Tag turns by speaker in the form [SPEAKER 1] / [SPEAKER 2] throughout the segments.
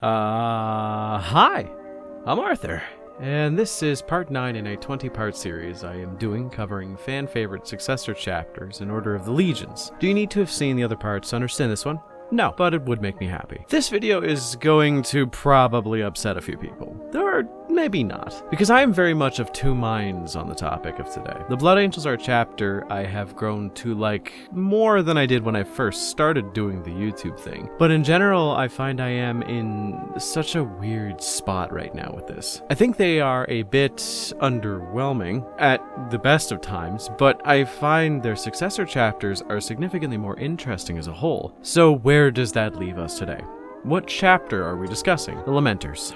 [SPEAKER 1] Hi, I'm Arthur, and this is part 9 in a 20-part series I am doing covering fan-favorite successor chapters in order of the legions. Do you need to have seen the other parts to understand this one? No, but it would make me happy. This video is going to probably upset a few people. Or maybe not, because I am very much of two minds on the topic of today. The Blood Angels are a chapter I have grown to like more than I did when I first started doing the YouTube thing. But in general, I find I am in such a weird spot right now with this. I think they are a bit underwhelming at the best of times, but I find their successor chapters are significantly more interesting as a whole. So where does that leave us today? What chapter are we discussing? The Lamenters.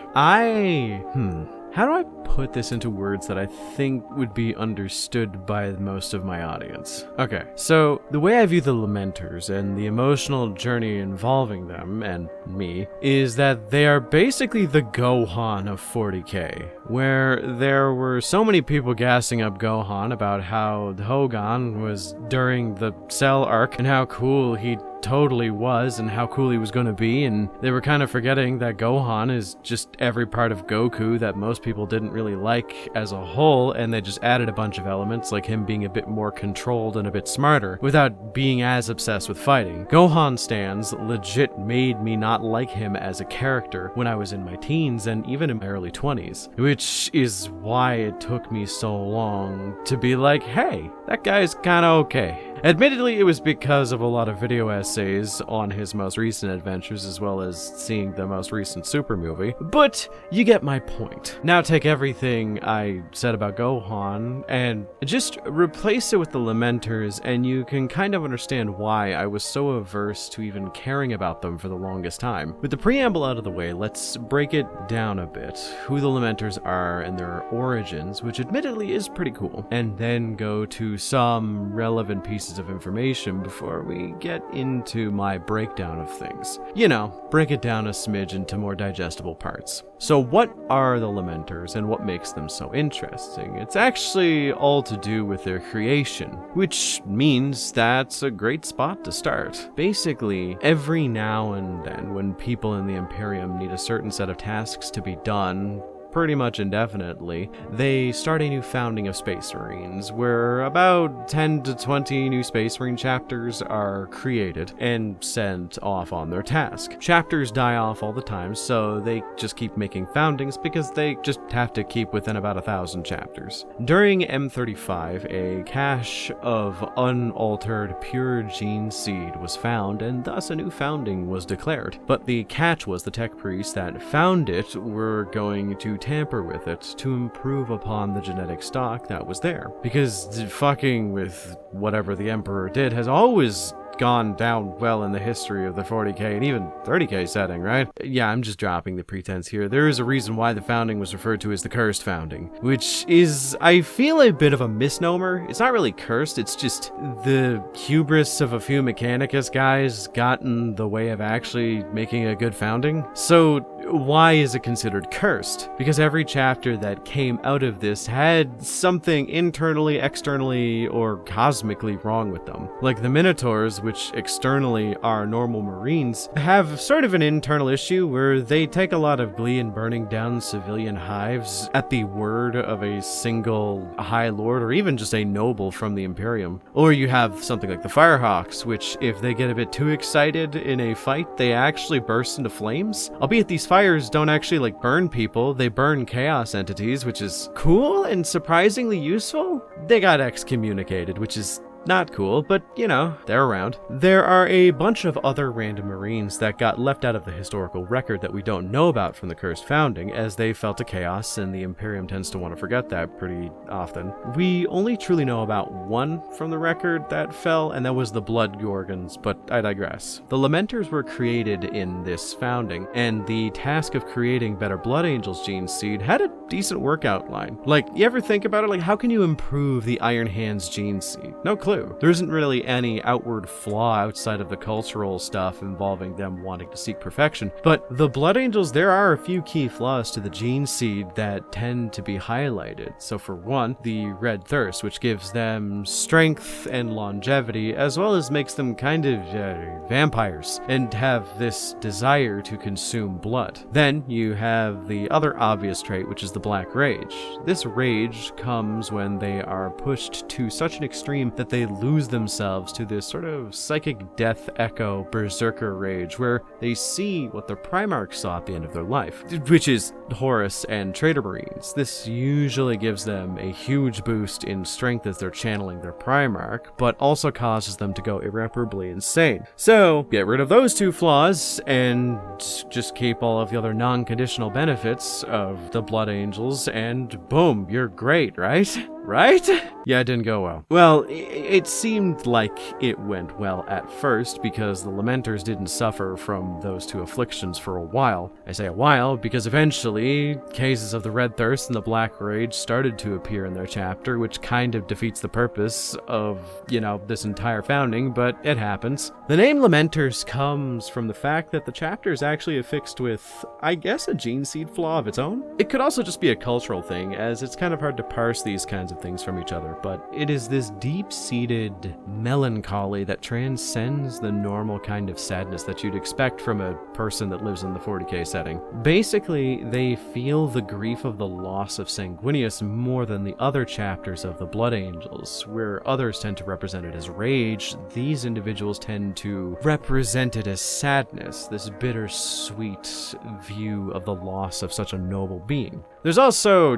[SPEAKER 1] How do I put this into words that I think would be understood by most of my audience? Okay, so the way I view the Lamenters and the emotional journey involving them, and me, is that they are basically the Gohan of 40k, where there were so many people gassing up Gohan about how Hogan was during the Cell arc and how cool he totally was and how cool he was going to be, and they were kind of forgetting that Gohan is just every part of Goku that most people didn't really like as a whole, and they just added a bunch of elements like him being a bit more controlled and a bit smarter without being as obsessed with fighting. Gohan stans legit made me not like him as a character when I was in my teens and even in my early 20s, which is why it took me so long to be like, hey, that guy's kinda okay. Admittedly, it was because of a lot of video essays on his most recent adventures as well as seeing the most recent Super movie, but you get my point. Now take everything I said about Gohan and just replace it with the Lamenters, and you can kind of understand why I was so averse to even caring about them for the longest time. With the preamble out of the way, let's break it down a bit, who the Lamenters are and their origins, which admittedly is pretty cool, and then go to some relevant pieces of information before we get into my breakdown of things. You know, break it down a smidge into more digestible parts. So what are the Lamenters and what makes them so interesting? It's actually all to do with their creation, which means that's a great spot to start. Basically, every now and then when people in the Imperium need a certain set of tasks to be done, pretty much indefinitely, they start a new founding of Space Marines, where about 10 to 20 new Space Marine chapters are created and sent off on their task. Chapters die off all the time, so they just keep making foundings because they just have to keep within about 1,000 chapters. During M35, a cache of unaltered pure gene seed was found, and thus a new founding was declared. But the catch was the tech priests that found it were going to tamper with it to improve upon the genetic stock that was there. Because fucking with whatever the Emperor did has always gone down well in the history of the 40k and even 30k setting, right? Yeah, I'm just dropping the pretense here. There is a reason why the founding was referred to as the Cursed Founding, which is, I feel, a bit of a misnomer. It's not really cursed, it's just the hubris of a few Mechanicus guys got in the way of actually making a good founding. So why is it considered cursed? Because every chapter that came out of this had something internally, externally, or cosmically wrong with them. Like the Minotaurs, which externally are normal Marines, have sort of an internal issue where they take a lot of glee in burning down civilian hives at the word of a single High Lord or even just a noble from the Imperium. Or you have something like the Firehawks, which if they get a bit too excited in a fight, they actually burst into flames. Albeit these fires don't actually like burn people, they burn chaos entities, which is cool and surprisingly useful. They got excommunicated, which is not cool, but you know, they're around. There are a bunch of other random Marines that got left out of the historical record that we don't know about from the Cursed Founding, as they fell to chaos, and the Imperium tends to want to forget that pretty often. We only truly know about one from the record that fell, and that was the Blood Gorgons, but I digress. The Lamenters were created in this founding, and the task of creating better Blood Angels gene seed had a decent work outline. Like, you ever think about it? Like, how can you improve the Iron Hands gene seed? No clue. clue. There isn't really any outward flaw outside of the cultural stuff involving them wanting to seek perfection. But the Blood Angels, there are a few key flaws to the gene seed that tend to be highlighted. So for one, the red thirst, which gives them strength and longevity, as well as makes them kind of vampires and have this desire to consume blood. Then you have the other obvious trait, which is the black rage. This rage comes when they are pushed to such an extreme that they lose themselves to this sort of psychic death echo berserker rage, where they see what their Primarch saw at the end of their life, which is Horus and Traitor Marines. This usually gives them a huge boost in strength as they're channeling their Primarch, but also causes them to go irreparably insane. So, get rid of those two flaws and just keep all of the other non-conditional benefits of the Blood Angels, and boom, you're great, right? Right? Yeah, it didn't go well. Well, it seemed like it went well at first because the Lamenters didn't suffer from those two afflictions for a while. I say a while because eventually cases of the Red Thirst and the Black Rage started to appear in their chapter, which kind of defeats the purpose of, this entire founding, but it happens. The name Lamenters comes from the fact that the chapter is actually affixed with, I guess, a gene seed flaw of its own. It could also just be a cultural thing, as it's kind of hard to parse these kinds of things from each other, but it is this deep-seated melancholy that transcends the normal kind of sadness that you'd expect from a person that lives in the 40k setting. Basically, they feel the grief of the loss of Sanguinius more than the other chapters of the Blood Angels, where others tend to represent it as rage. These individuals tend to represent it as sadness, this bittersweet view of the loss of such a noble being. There's also,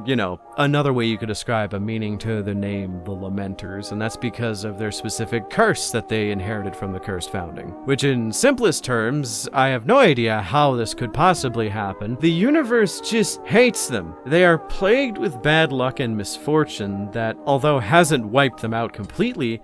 [SPEAKER 1] another way you could ascribe a meaning to the name the Lamenters, and that's because of their specific curse that they inherited from the Cursed Founding. Which in simplest terms, I have no idea how this could possibly happen. The universe just hates them. They are plagued with bad luck and misfortune that, although hasn't wiped them out completely,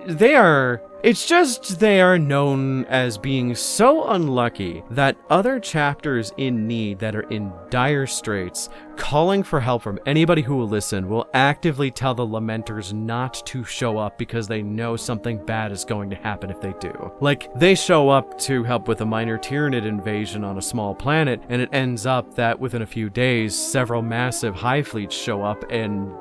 [SPEAKER 1] they are known as being so unlucky that other chapters in need that are in dire straits, calling for help from anybody who will listen, will actively tell the Lamenters not to show up because they know something bad is going to happen if they do. Like, they show up to help with a minor Tyranid invasion on a small planet, and it ends up that within a few days, several massive hive fleets show up, and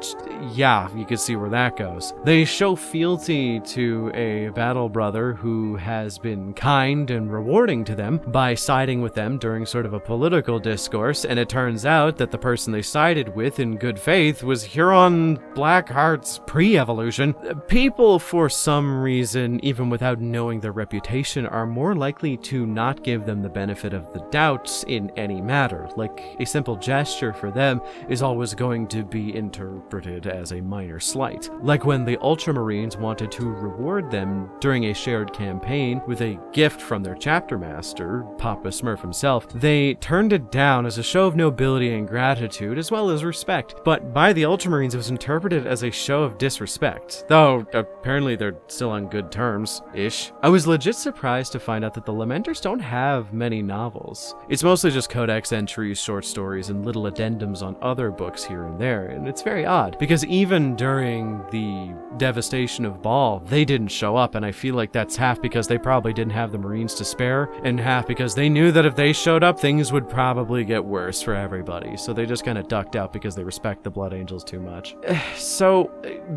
[SPEAKER 1] yeah, you can see where that goes. They show fealty to a battle brother who has been kind and rewarding to them by siding with them during sort of a political discourse, and it turns out that the person they sided with in good faith was Huron Blackheart's pre-evolution. People, for some reason, even without knowing their reputation, are more likely to not give them the benefit of the doubt in any matter. Like, a simple gesture for them is always going to be interpreted as a minor slight. Like when the Ultramarines wanted to reward them during a shared campaign with a gift from their chapter master, Papa Smurf himself, they turned it down as a show of nobility and gratitude, as well as respect. But by the Ultramarines, it was interpreted as a show of disrespect, though apparently they're still on good terms-ish. I was legit surprised to find out that the Lamenters don't have many novels. It's mostly just codex entries, short stories, and little addendums on other books here and there, and it's very odd, because even during the devastation of Baal, they didn't show up, and I feel like that's half because they probably didn't have the Marines to spare, and half because they knew that if they showed up, things would probably get worse for everybody, so they just kind of ducked out because they respect the Blood Angels too much. So,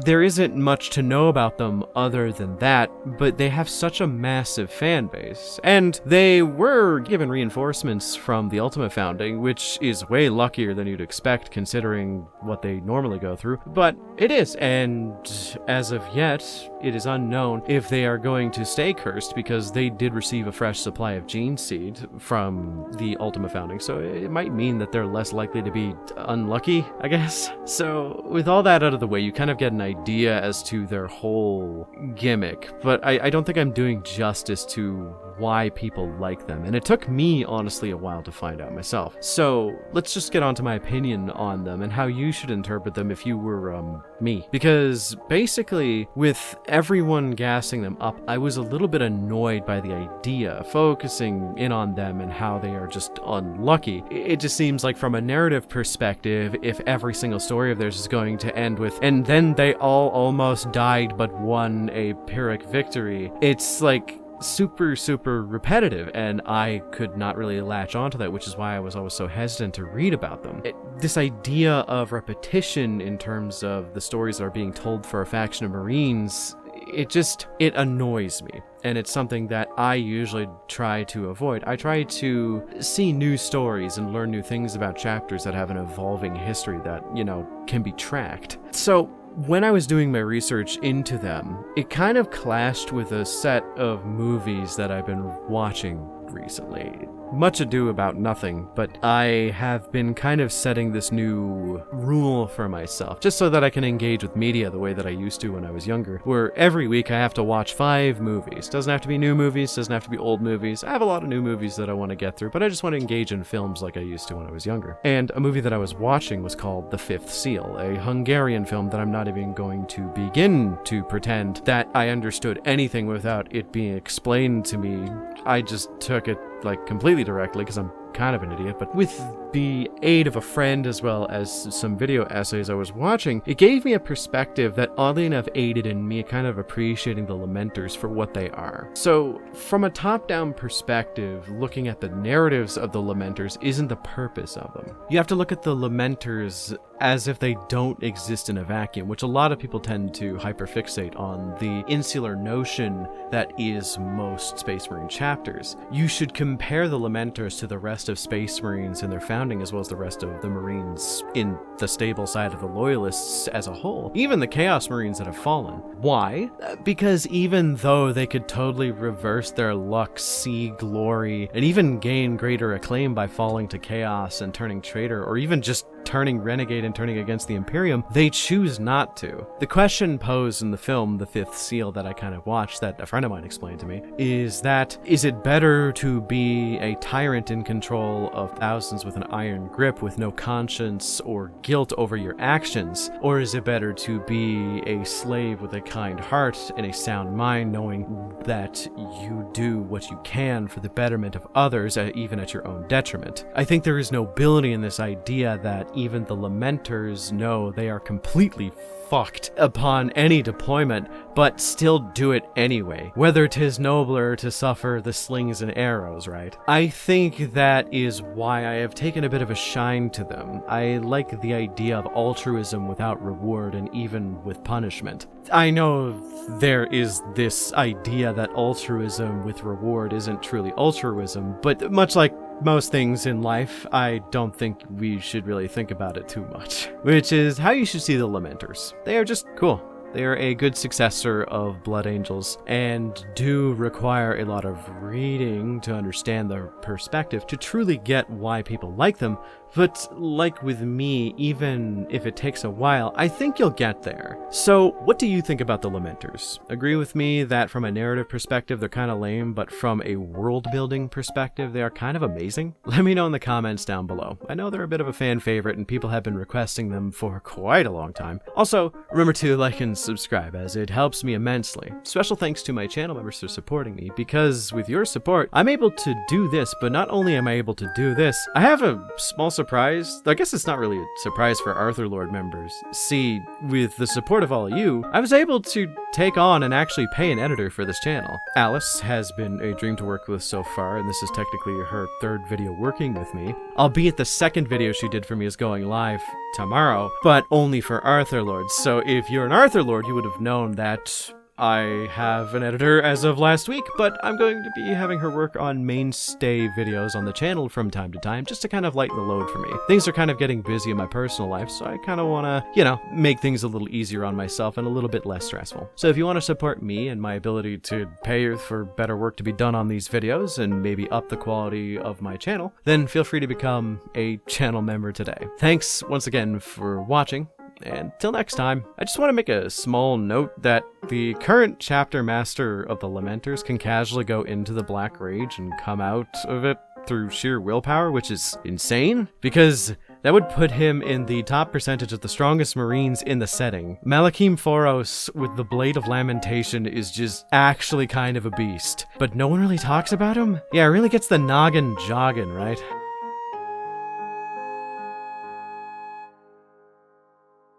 [SPEAKER 1] there isn't much to know about them other than that, but they have such a massive fan base, and they were given reinforcements from the Ultima Founding, which is way luckier than you'd expect considering what they normally go through, but it is, and as of yet, it is unknown if they are going to stay cursed because they did receive a fresh supply of gene seed from the Ultima Founding, so it might mean that they're less likely to be unlucky, I guess. So with all that out of the way, you kind of get an idea as to their whole gimmick, but I don't think I'm doing justice to why people like them, and it took me honestly a while to find out myself. So let's just get on to my opinion on them and how you should interpret them if you were me. Because basically, with everyone gassing them up, I was a little bit annoyed by the idea, focusing in on them and how they are just unlucky. It just seems like from a narrative perspective, if every single story of theirs is going to end with, and then they all almost died but won a Pyrrhic victory, it's like super repetitive, and I could not really latch onto that, which is why I was always so hesitant to read about them. This idea of repetition in terms of the stories that are being told for a faction of Marines, it annoys me, and it's something that I usually try to avoid. I try to see new stories and learn new things about chapters that have an evolving history that, can be tracked. So when I was doing my research into them, it kind of clashed with a set of movies that I've been watching recently. Much ado about nothing, but I have been kind of setting this new rule for myself, just so that I can engage with media the way that I used to when I was younger, where every week I have to watch 5 movies. Doesn't have to be new movies, doesn't have to be old movies. I have a lot of new movies that I want to get through, but I just want to engage in films like I used to when I was younger. And a movie that I was watching was called The Fifth Seal, a Hungarian film that I'm not even going to begin to pretend that I understood anything without it being explained to me. I just took it completely directly because I'm kind of an idiot, but with the aid of a friend as well as some video essays I was watching, it gave me a perspective that oddly enough aided in me kind of appreciating the Lamenters for what they are. So from a top-down perspective, looking at the narratives of the Lamenters isn't the purpose of them. You have to look at the Lamenters as if they don't exist in a vacuum, which a lot of people tend to hyperfixate on the insular notion that is most Space Marine chapters. You should compare the Lamenters to the rest of Space Marines in their founding, as well as the rest of the Marines in the stable side of the Loyalists as a whole, even the Chaos Marines that have fallen. Why? Because even though they could totally reverse their luck, see glory, and even gain greater acclaim by falling to Chaos and turning traitor, or even just turning renegade and turning against the Imperium, they choose not to. The question posed in the film The Fifth Seal that I kind of watched, that a friend of mine explained to me, is it better to be a tyrant in control of thousands with an iron grip with no conscience or guilt over your actions, or is it better to be a slave with a kind heart and a sound mind, knowing that you do what you can for the betterment of others, even at your own detriment? I think there is nobility in this idea that even the Lamenters know they are completely fucked upon any deployment, but still do it anyway, whether 'tis nobler to suffer the slings and arrows, right? I think that is why I have taken a bit of a shine to them. I like the idea of altruism without reward and even with punishment. I know there is this idea that altruism with reward isn't truly altruism, but much like most things in life, I don't think we should really think about it too much. Which is how you should see the Lamenters. They are just cool. They are a good successor of Blood Angels and do require a lot of reading to understand their perspective to truly get why people like them. But like with me, even if it takes a while, I think you'll get there. So what do you think about the Lamenters? Agree with me that from a narrative perspective, they're kind of lame, but from a world-building perspective, they are kind of amazing? Let me know in the comments down below. I know they're a bit of a fan favorite, and people have been requesting them for quite a long time. Also, remember to like and subscribe, as it helps me immensely. Special thanks to my channel members for supporting me, because with your support, I'm able to do this, but not only am I able to do this, I have a small surprise. I guess it's not really a surprise for Arthur Lord members. See, with the support of all of you, I was able to take on and actually pay an editor for this channel. Alice has been a dream to work with so far, and this is technically her 3rd video working with me. Albeit the 2nd video she did for me is going live tomorrow, but only for Arthur Lords. So if you're an Arthur Lord, you would have known that I have an editor as of last week, but I'm going to be having her work on mainstay videos on the channel from time to time, just to kind of lighten the load for me. Things are kind of getting busy in my personal life, so I kind of want to, make things a little easier on myself and a little bit less stressful. So if you want to support me and my ability to pay for better work to be done on these videos and maybe up the quality of my channel, then feel free to become a channel member today. Thanks once again for watching. And till next time, I just want to make a small note that the current chapter master of the Lamenters can casually go into the Black Rage and come out of it through sheer willpower, which is insane, because That would put him in the top percentage of the strongest Marines in the setting. Malakim Foros with the Blade of Lamentation is just actually kind of a beast. But no one really talks about him? Yeah, it really gets the noggin jogging, right?